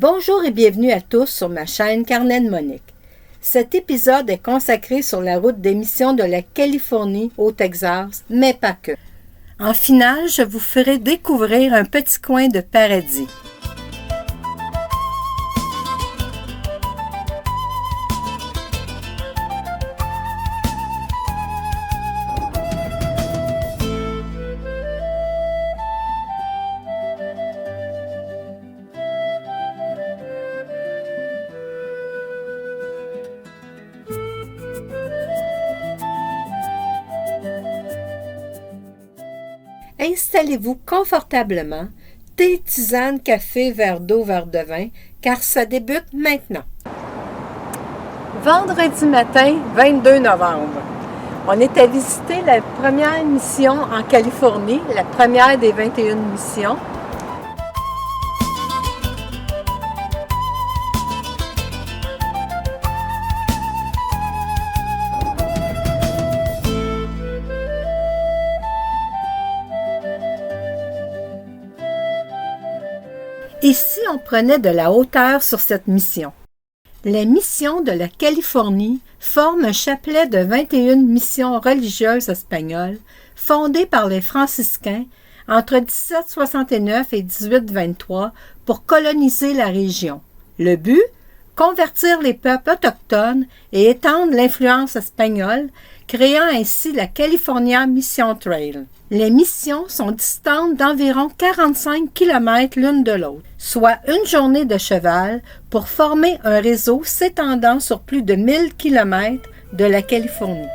Bonjour et bienvenue à tous sur ma chaîne Carnet de Monique. Cet épisode est consacré sur la route d'émission de la Californie au Texas, mais pas que. En finale, je vous ferai découvrir un petit coin de paradis. Installez-vous confortablement, thé, tisane, café, verre d'eau, verre de vin, car ça débute maintenant. Vendredi matin, 22 novembre. On est à visiter la première mission en Californie, la première des 21 missions. Et si on prenait de la hauteur sur cette mission? Les missions de la Californie forment un chapelet de 21 missions religieuses espagnoles fondées par les franciscains entre 1769 et 1823 pour coloniser la région. Le but? Convertir les peuples autochtones et étendre l'influence espagnole, créant ainsi la California Mission Trail. Les missions sont distantes d'environ 45 km l'une de l'autre, soit une journée de cheval pour former un réseau s'étendant sur plus de 1000 km de la Californie.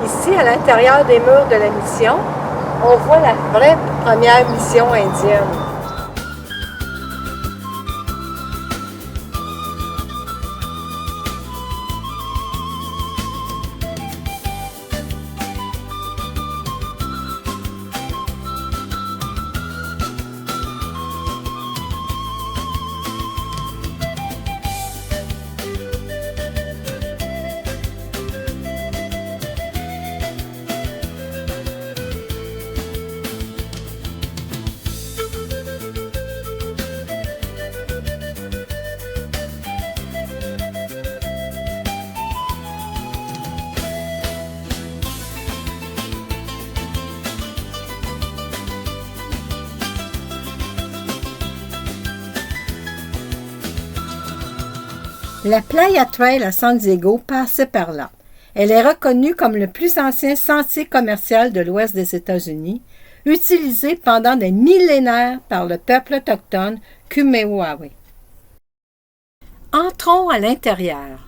Ici, à l'intérieur des murs de la mission, on voit la vraie première mission indienne. La Playa Trail à San Diego passait par là. Elle est reconnue comme le plus ancien sentier commercial de l'ouest des États-Unis, utilisé pendant des millénaires par le peuple autochtone Kumewawe. Entrons à l'intérieur.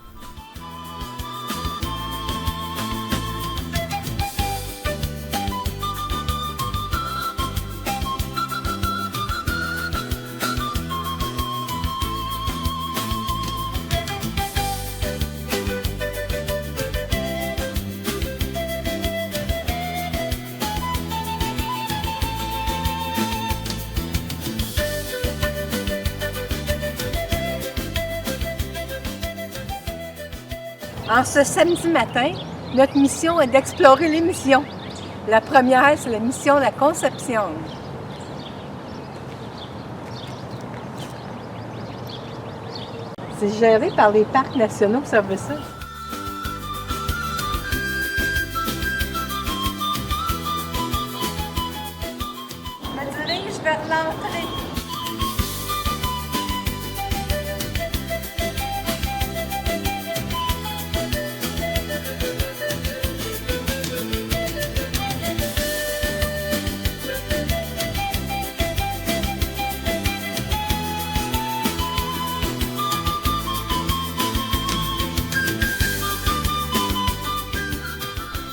En ce samedi matin, notre mission est d'explorer les missions. La première, c'est la mission de la Conception. C'est géré par les parcs nationaux, ça veut ça. Je me dirige vers l'entrée.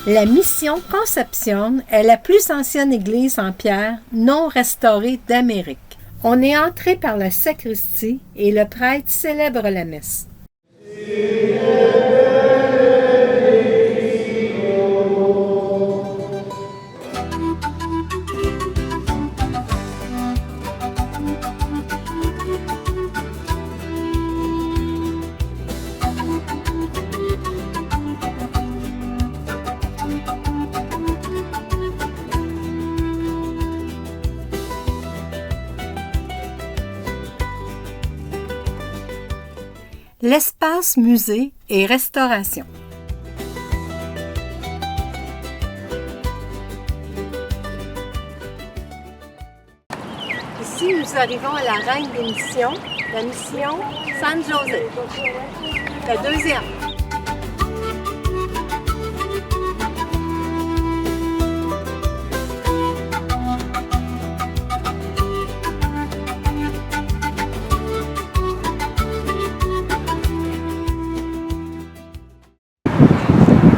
La mission Conception est la plus ancienne église en pierre non restaurée d'Amérique. On est entré par la sacristie et le prêtre célèbre la messe. L'espace musée et restauration. Ici, nous arrivons à la reine des missions, la mission San José, la deuxième.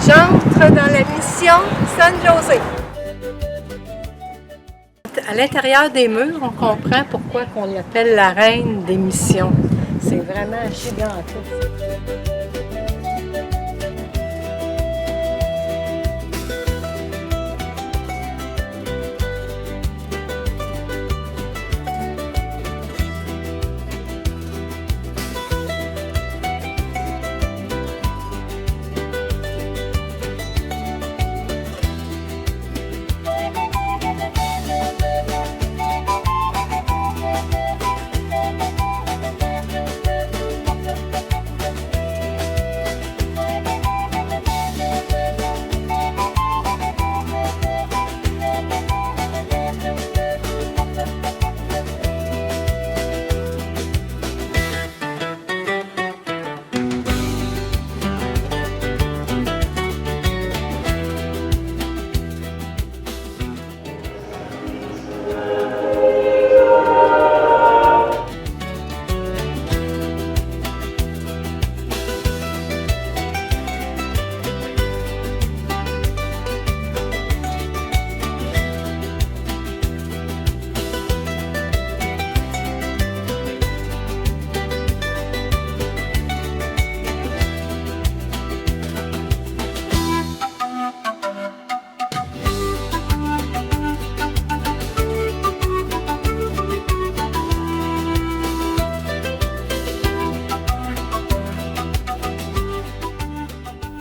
J'entre dans la mission San José. À l'intérieur des murs, on comprend pourquoi on l'appelle la reine des missions. C'est vraiment gigantesque.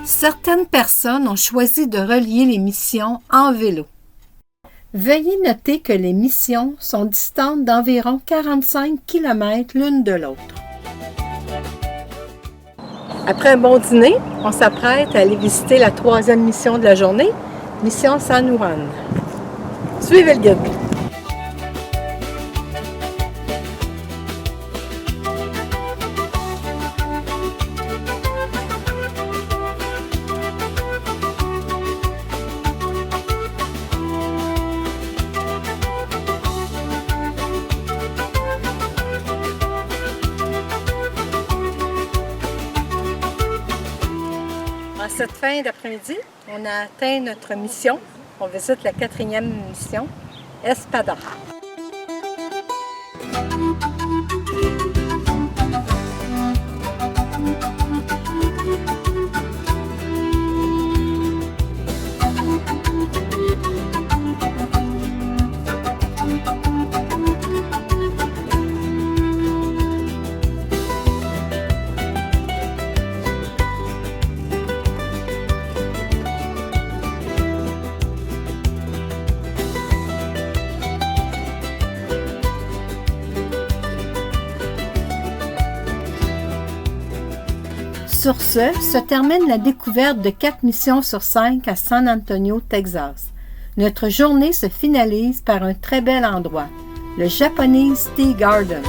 Certaines personnes ont choisi de relier les missions en vélo. Veuillez noter que les missions sont distantes d'environ 45 km l'une de l'autre. Après un bon dîner, on s'apprête à aller visiter la troisième mission de la journée, mission San Juan. Suivez le guide. En cette fin d'après-midi, on a atteint notre mission. On visite la quatrième mission, Espada. Sur ce, se termine la découverte de 4 missions sur 5 à San Antonio, Texas. Notre journée se finalise par un très bel endroit, le Japanese Tea Garden.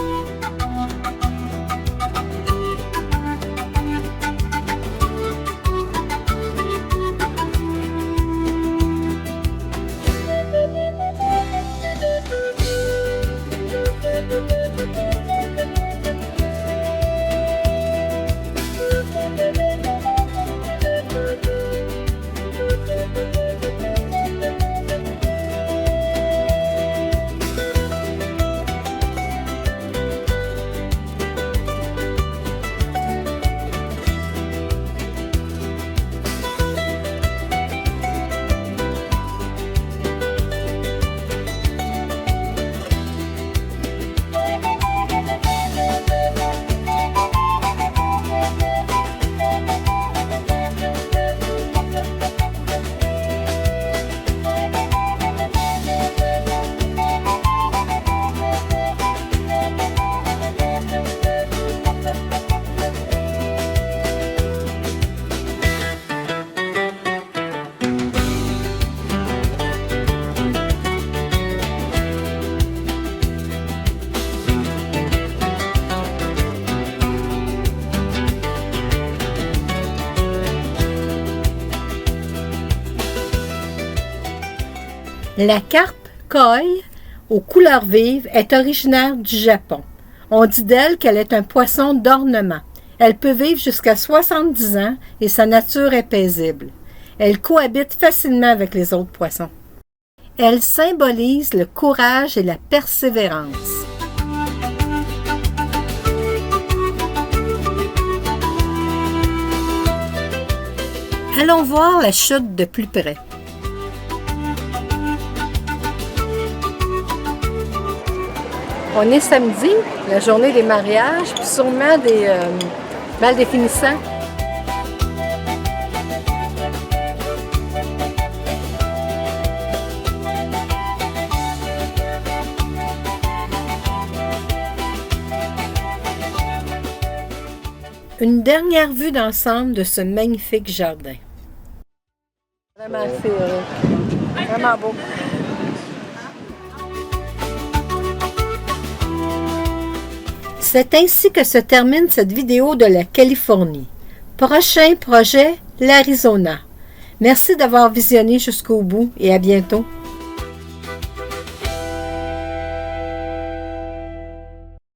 La carpe koi, aux couleurs vives, est originaire du Japon. On dit d'elle qu'elle est un poisson d'ornement. Elle peut vivre jusqu'à 70 ans et sa nature est paisible. Elle cohabite facilement avec les autres poissons. Elle symbolise le courage et la persévérance. Allons voir la chute de plus près. On est samedi, la journée des mariages, puis sûrement des bals des finissants. Une dernière vue d'ensemble de ce magnifique jardin. Vraiment féerique, vraiment beau. C'est ainsi que se termine cette vidéo de la Californie. Prochain projet, l'Arizona. Merci d'avoir visionné jusqu'au bout et à bientôt.